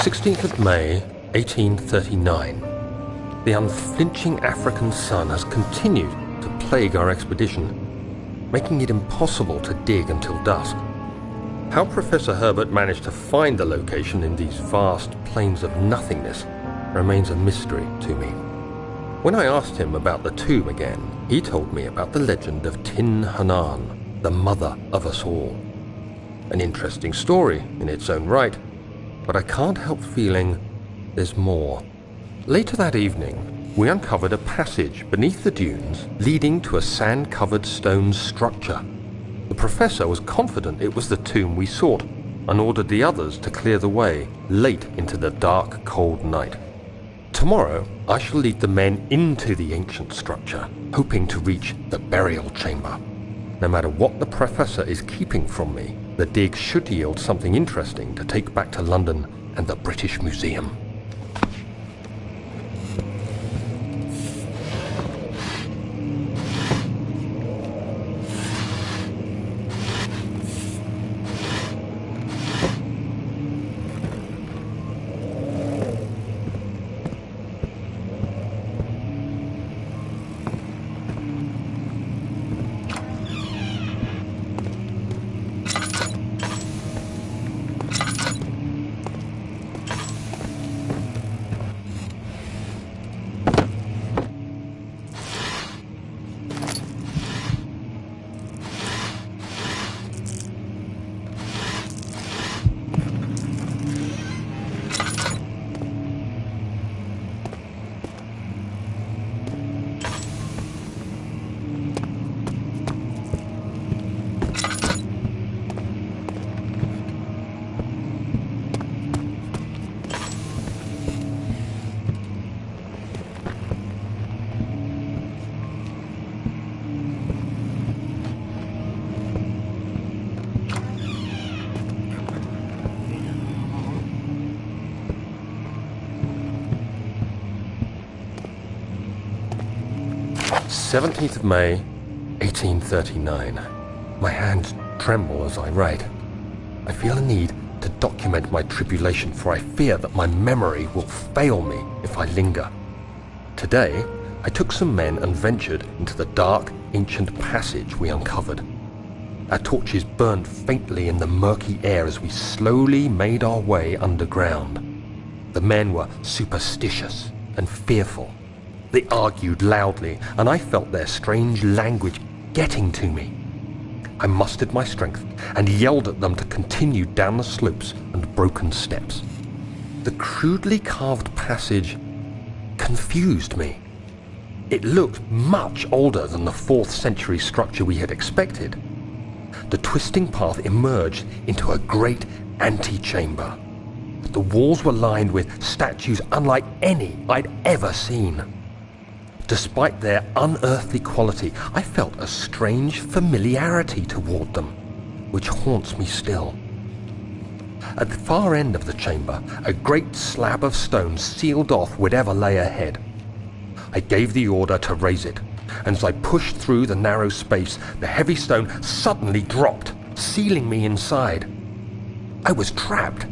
16th of May, 1839. The unflinching African sun has continued to plague our expedition, making it impossible to dig until dusk. How Professor Herbert managed to find the location in these vast plains of nothingness remains a mystery to me. When I asked him about the tomb again, he told me about the legend of Tin Hanan, the mother of us all. An interesting story in its own right, but I can't help feeling there's more. Later that evening, we uncovered a passage beneath the dunes leading to a sand-covered stone structure. The professor was confident it was the tomb we sought and ordered the others to clear the way late into the dark, cold night. Tomorrow, I shall lead the men into the ancient structure, hoping to reach the burial chamber. No matter what the professor is keeping from me, the dig should yield something interesting to take back to London and the British Museum. "17th of May, 1839. My hands tremble as I write. I feel a need to document my tribulation, for I fear that my memory will fail me if I linger. Today, I took some men and ventured into the dark, ancient passage we uncovered. Our torches burned faintly in the murky air as we slowly made our way underground. The men were superstitious and fearful. They argued loudly, and I felt their strange language getting to me. I mustered my strength and yelled at them to continue down the slopes and broken steps. The crudely carved passage confused me. It looked much older than the 4th century structure we had expected. The twisting path emerged into a great antechamber. The walls were lined with statues unlike any I'd ever seen. Despite their unearthly quality, I felt a strange familiarity toward them, which haunts me still. At the far end of the chamber, a great slab of stone sealed off whatever lay ahead. I gave the order to raise it, and as I pushed through the narrow space, the heavy stone suddenly dropped, sealing me inside. I was trapped.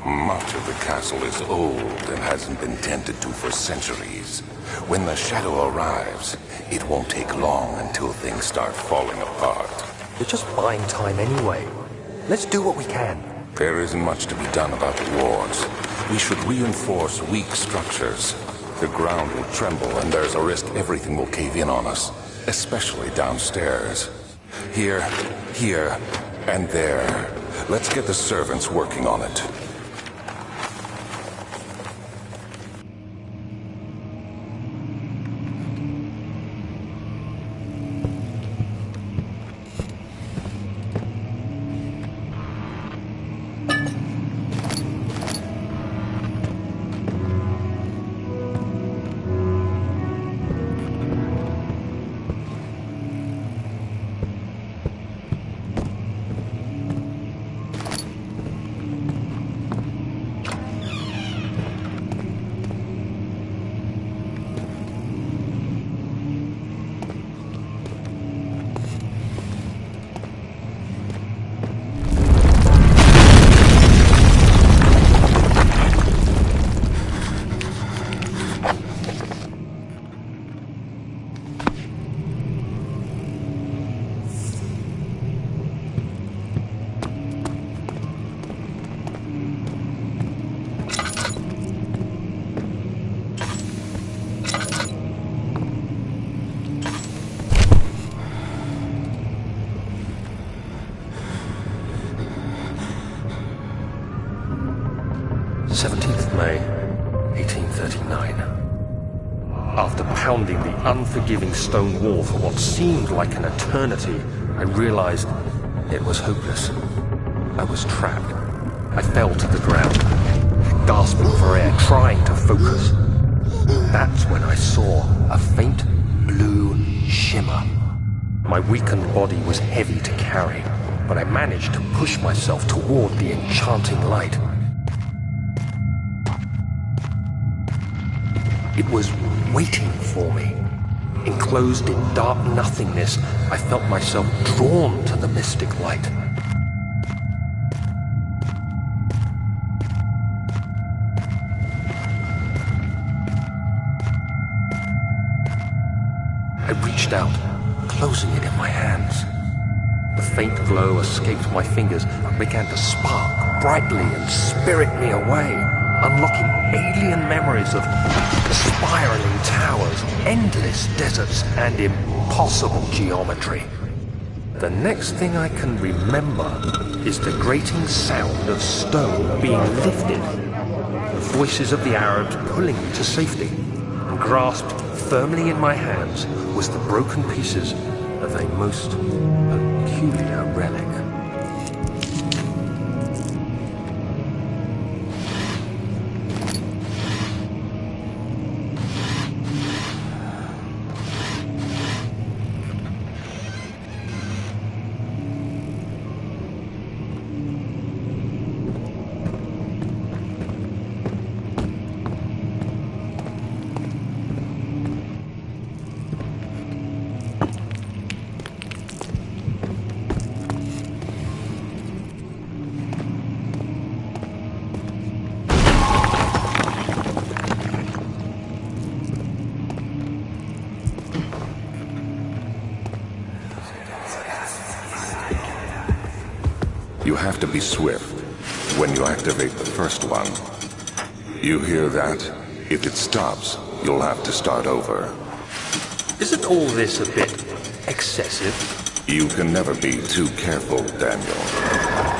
Much of the castle is old and hasn't been tended to for centuries. When the shadow arrives, it won't take long until things start falling apart. We're just buying time anyway. Let's do what we can. There isn't much to be done about the wards. We should reinforce weak structures. The ground will tremble and there's a risk everything will cave in on us, especially downstairs. Here, and there. Let's get the servants working on it. May 1839. After pounding the unforgiving stone wall for what seemed like an eternity, I realized it was hopeless. I was trapped. I fell to the ground, gasping for air, trying to focus. That's when I saw a faint blue shimmer. My weakened body was heavy to carry, but I managed to push myself toward the enchanting light. It was waiting for me. Enclosed in dark nothingness, I felt myself drawn to the mystic light. I reached out, closing it in my hands. The faint glow escaped my fingers and began to spark brightly and spirit me away, unlocking alien memories of spiraling towers, endless deserts, and impossible geometry. The next thing I can remember is the grating sound of stone being lifted, the voices of the Arabs pulling me to safety, and grasped firmly in my hands was the broken pieces of a most peculiar relic. You have to be swift when you activate the first one. You hear that? If it stops, you'll have to start over. Isn't all this a bit excessive? You can never be too careful, Daniel.